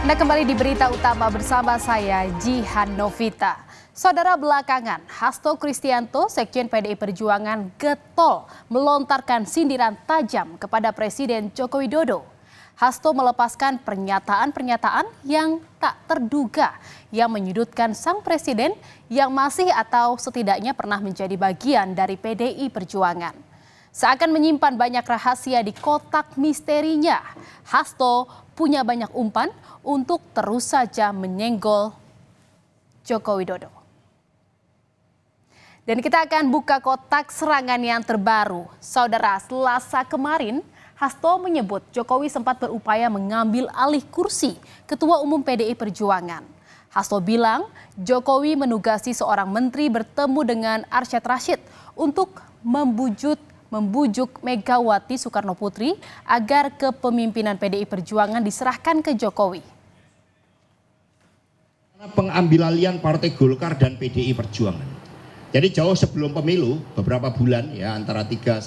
Anda kembali di Berita Utama bersama saya, Jihan Novita. Saudara, belakangan, Hasto Kristianto, Sekjen PDI Perjuangan, getol melontarkan sindiran tajam kepada Presiden Joko Widodo. Hasto melepaskan pernyataan-pernyataan yang tak terduga yang menyudutkan sang presiden yang masih atau setidaknya pernah menjadi bagian dari PDI Perjuangan. Seakan menyimpan banyak rahasia di kotak misterinya, Hasto punya banyak umpan untuk terus saja menyenggol Joko Widodo. Dan kita akan buka kotak serangan yang terbaru. Saudara, Selasa kemarin, Hasto menyebut Jokowi sempat berupaya mengambil alih kursi Ketua Umum PDI Perjuangan. Hasto bilang Jokowi menugasi seorang menteri bertemu dengan Arsyad Rashid untuk membujuk Megawati Soekarno Putri agar kepemimpinan PDI Perjuangan diserahkan ke Jokowi. Pengambil alihan Partai Golkar dan PDI Perjuangan. Jadi jauh sebelum pemilu, beberapa bulan ya, antara 5-6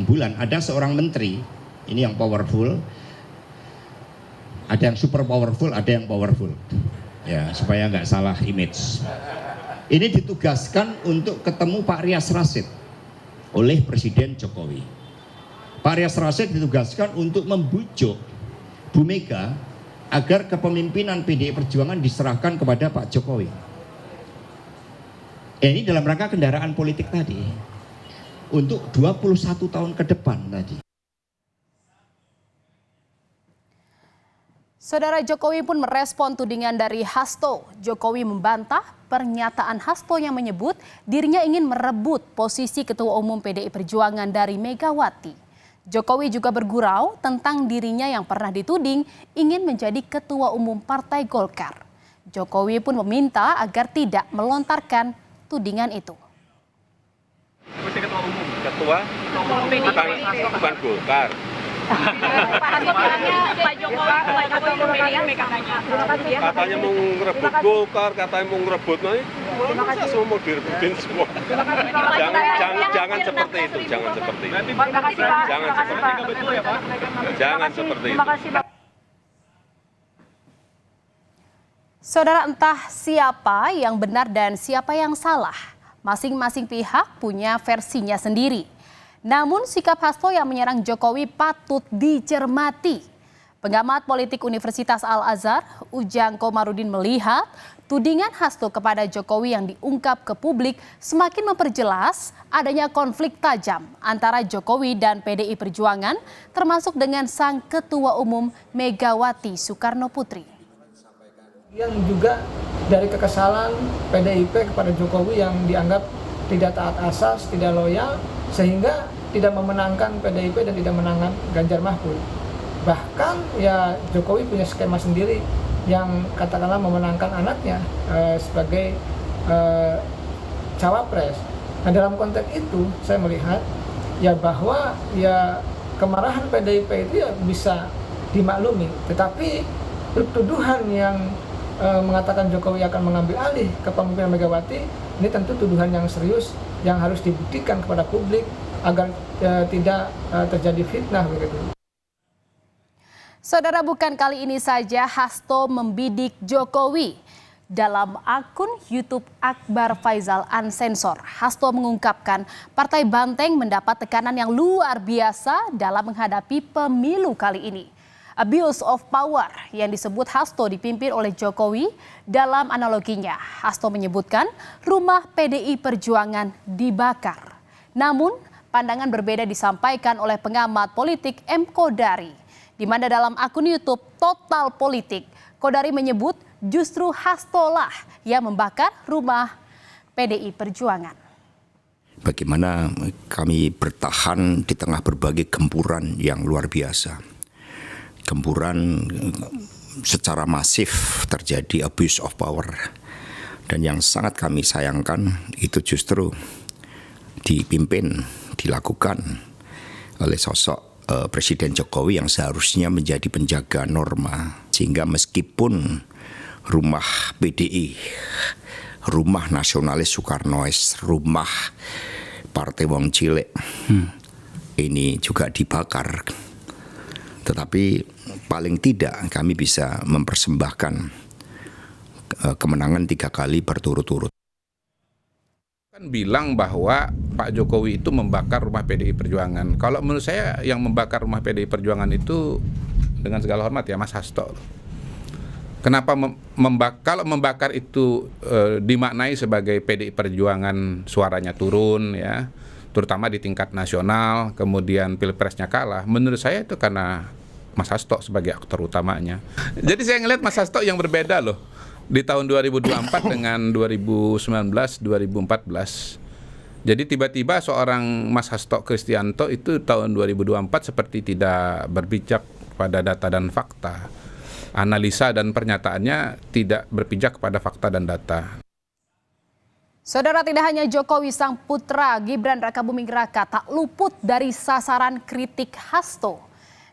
bulan, ada seorang menteri, ini yang powerful, ada yang super powerful, ada yang powerful, ya supaya nggak salah image. Ini ditugaskan untuk ketemu Pak Rias Rasyid oleh Presiden Jokowi. Pak Rias Rasyid ditugaskan untuk membujuk Bu Mega agar kepemimpinan PDI Perjuangan diserahkan kepada Pak Jokowi. Ini dalam rangka kendaraan politik tadi untuk 21 tahun ke depan tadi. Saudara, Jokowi pun merespon tudingan dari Hasto. Jokowi membantah pernyataan Hasto yang menyebut dirinya ingin merebut posisi Ketua Umum PDI Perjuangan dari Megawati. Jokowi juga bergurau tentang dirinya yang pernah dituding ingin menjadi Ketua Umum Partai Golkar. Jokowi pun meminta agar tidak melontarkan tudingan itu. Ketua Umum bukan Golkar. Pak Jokowi Katanya mau ngerebut Golkar, katanya mau ngerebut masa semua mau direbutin semua. Jangan seperti itu, jangan seperti itu. Jangan seperti itu. Saudara, entah siapa yang benar dan siapa yang salah. Masing-masing pihak punya versinya sendiri. Namun sikap Hasto yang menyerang Jokowi patut dicermati. Pengamat politik Universitas Al-Azhar, Ujang Komarudin melihat tudingan Hasto kepada Jokowi yang diungkap ke publik semakin memperjelas adanya konflik tajam antara Jokowi dan PDI Perjuangan, termasuk dengan sang Ketua Umum Megawati Soekarno Putri. Yang juga dari kekesalan PDIP kepada Jokowi yang dianggap tidak taat asas, tidak loyal, sehingga tidak memenangkan PDIP dan tidak menangkan Ganjar Mahfud. Bahkan ya Jokowi punya skema sendiri yang katakanlah memenangkan anaknya sebagai cawapres. Nah, dalam konteks itu saya melihat ya bahwa ya kemarahan PDIP itu ya bisa dimaklumi, tetapi tuduhan yang mengatakan Jokowi akan mengambil alih kepemimpinan Megawati, ini tentu tuduhan yang serius yang harus dibuktikan kepada publik agar tidak terjadi fitnah begitu. Saudara, bukan kali ini saja Hasto membidik Jokowi. Dalam akun YouTube Akbar Faisal Unsensor, Hasto mengungkapkan Partai Banteng mendapat tekanan yang luar biasa dalam menghadapi pemilu kali ini. Abuse of power yang disebut Hasto dipimpin oleh Jokowi. Dalam analoginya, Hasto menyebutkan rumah PDI Perjuangan dibakar. Namun, pandangan berbeda disampaikan oleh pengamat politik M. Kodari, di mana dalam akun YouTube Total Politik, Kodari menyebut justru Hasto lah yang membakar rumah PDI Perjuangan. Bagaimana kami bertahan di tengah berbagai gempuran yang luar biasa. Gempuran secara masif terjadi abuse of power, dan yang sangat kami sayangkan itu justru dilakukan oleh sosok Presiden Jokowi yang seharusnya menjadi penjaga norma, sehingga meskipun rumah PDI, rumah nasionalis Soekarnois, rumah Partai Wong Cilik ini juga dibakar. Tetapi paling tidak kami bisa mempersembahkan kemenangan 3 kali berturut-turut. Kan bilang bahwa Pak Jokowi itu membakar rumah PDI Perjuangan. Kalau menurut saya yang membakar rumah PDI Perjuangan itu, dengan segala hormat ya, Mas Hasto. Kenapa kalau membakar itu dimaknai sebagai PDI Perjuangan suaranya turun ya, terutama di tingkat nasional, kemudian pilpresnya kalah. Menurut saya itu karena Mas Hasto sebagai aktor utamanya. Jadi saya ngelihat Mas Hasto yang berbeda loh. Di tahun 2024 dengan 2019-2014. Jadi tiba-tiba seorang Mas Hasto Kristianto itu tahun 2024 seperti tidak berpijak pada data dan fakta. Analisa dan pernyataannya tidak berpijak pada fakta dan data. Saudara, tidak hanya Jokowi, sang putra Gibran Rakabuming Raka tak luput dari sasaran kritik Hasto.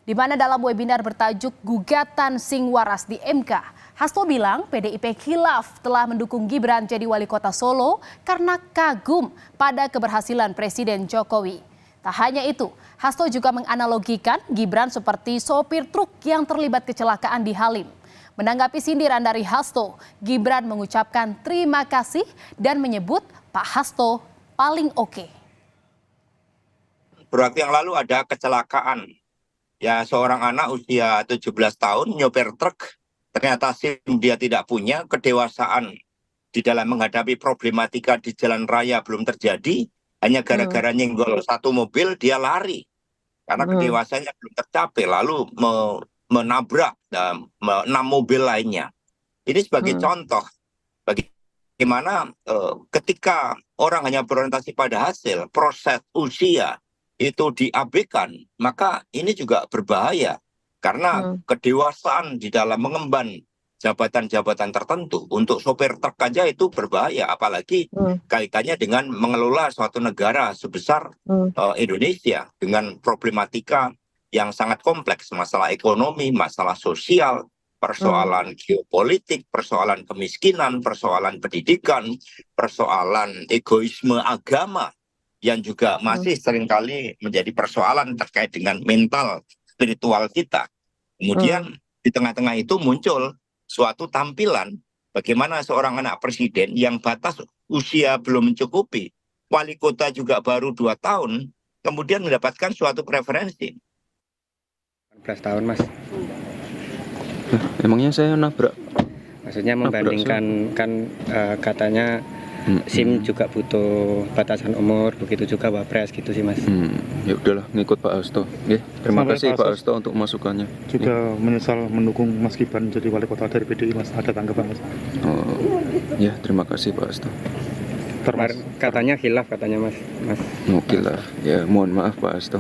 Di mana dalam webinar bertajuk Gugatan Sing Waras di MK, Hasto bilang PDIP khilaf telah mendukung Gibran jadi wali kota Solo karena kagum pada keberhasilan Presiden Jokowi. Tak hanya itu, Hasto juga menganalogikan Gibran seperti sopir truk yang terlibat kecelakaan di Halim. Menanggapi sindiran dari Hasto, Gibran mengucapkan terima kasih dan menyebut Pak Hasto paling oke. Beberapa waktu yang lalu ada kecelakaan. Ya, seorang anak usia 17 tahun nyopir truk. Ternyata SIM dia tidak punya, kedewasaan di dalam menghadapi problematika di jalan raya belum terjadi, hanya gara-gara nyenggol satu mobil dia lari karena kedewasaannya belum tercapai, lalu menabrak 6 mobil lainnya. Ini sebagai contoh bagaimana ketika orang hanya berorientasi pada hasil, proses usia itu diabaikan, maka ini juga berbahaya. Karena kedewasaan di dalam mengemban jabatan-jabatan tertentu untuk sopir truk aja itu berbahaya, apalagi kaitannya dengan mengelola suatu negara sebesar Indonesia dengan problematika yang sangat kompleks, masalah ekonomi, masalah sosial, persoalan geopolitik, persoalan kemiskinan, persoalan pendidikan, persoalan egoisme agama yang juga masih seringkali menjadi persoalan terkait dengan mental spiritual kita. Kemudian di tengah-tengah itu muncul suatu tampilan bagaimana seorang anak presiden yang batas usia belum mencukupi, wali kota juga baru 2 tahun, kemudian mendapatkan suatu preferensi. 14 tahun, Mas. Emangnya saya nabrak? Maksudnya membandingkan kan katanya SIM juga butuh batasan umur, begitu juga Wapres gitu sih, Mas. Ya udahlah, ngikut Pak Hasto. Terima kasih Pak Hasto untuk masukannya. Juga menyesal mendukung Mas Gibran jadi wali kota dari PDI, Mas. Ada tanggapan, Mas? Ya, terima kasih Pak Hasto. Katanya khilaf katanya, Mas. Mau khilaf. Ya, mohon maaf Pak Hasto.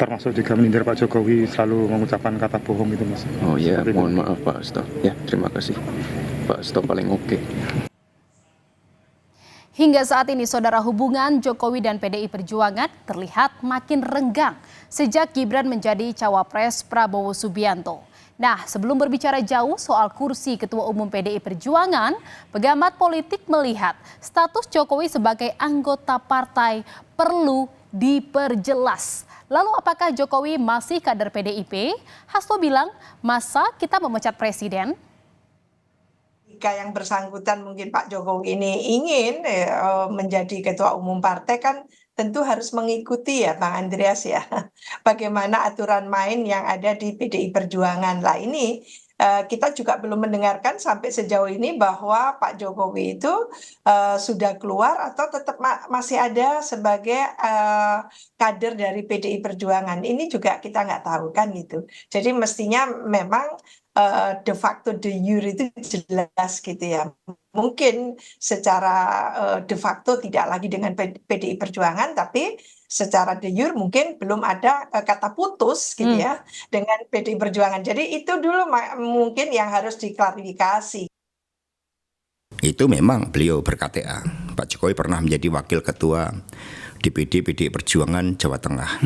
Termasuk juga menyindir Pak Jokowi selalu mengucapkan kata bohong itu, Mas. Oh ya, mohon maaf Pak Hasto. Ya, terima kasih. Pak Hasto paling oke. Hingga saat ini, saudara, hubungan Jokowi dan PDI Perjuangan terlihat makin renggang sejak Gibran menjadi cawapres Prabowo Subianto. Nah, sebelum berbicara jauh soal kursi Ketua Umum PDI Perjuangan, pengamat politik melihat status Jokowi sebagai anggota partai perlu diperjelas. Lalu apakah Jokowi masih kader PDIP? Hasto bilang, masa kita memecat presiden? Jika yang bersangkutan mungkin Pak Jokowi ini ingin menjadi ketua umum partai, kan tentu harus mengikuti ya Bang Andreas ya, bagaimana aturan main yang ada di PDI Perjuangan. Lah ini kita juga belum mendengarkan sampai sejauh ini bahwa Pak Jokowi itu sudah keluar atau tetap masih ada sebagai kader dari PDI Perjuangan. Ini juga kita nggak tahu kan gitu. Jadi mestinya memang de facto de jure itu jelas gitu ya. Mungkin secara de facto tidak lagi dengan PDI Perjuangan, tapi secara de jure mungkin belum ada kata putus gitu ya dengan PDI Perjuangan. Jadi itu dulu mungkin yang harus diklarifikasi. Itu memang beliau ber-KTA. Pak Jokowi pernah menjadi wakil ketua DPD PDI Perjuangan Jawa Tengah.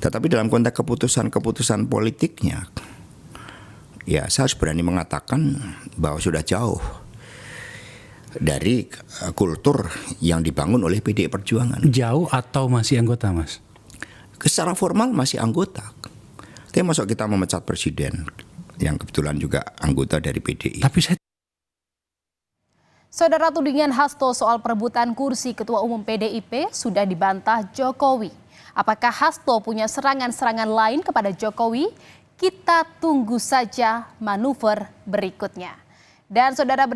Tetapi dalam konteks keputusan politiknya, ya saya harus berani mengatakan bahwa sudah jauh dari kultur yang dibangun oleh PDI Perjuangan. Jauh atau masih anggota, Mas? Secara formal masih anggota. Tapi masuk kita memecat presiden yang kebetulan juga anggota dari PDI. Saudara, tudingan Hasto soal perebutan kursi Ketua Umum PDIP sudah dibantah Jokowi. Apakah Hasto punya serangan-serangan lain kepada Jokowi? Kita tunggu saja manuver berikutnya. Dan saudara,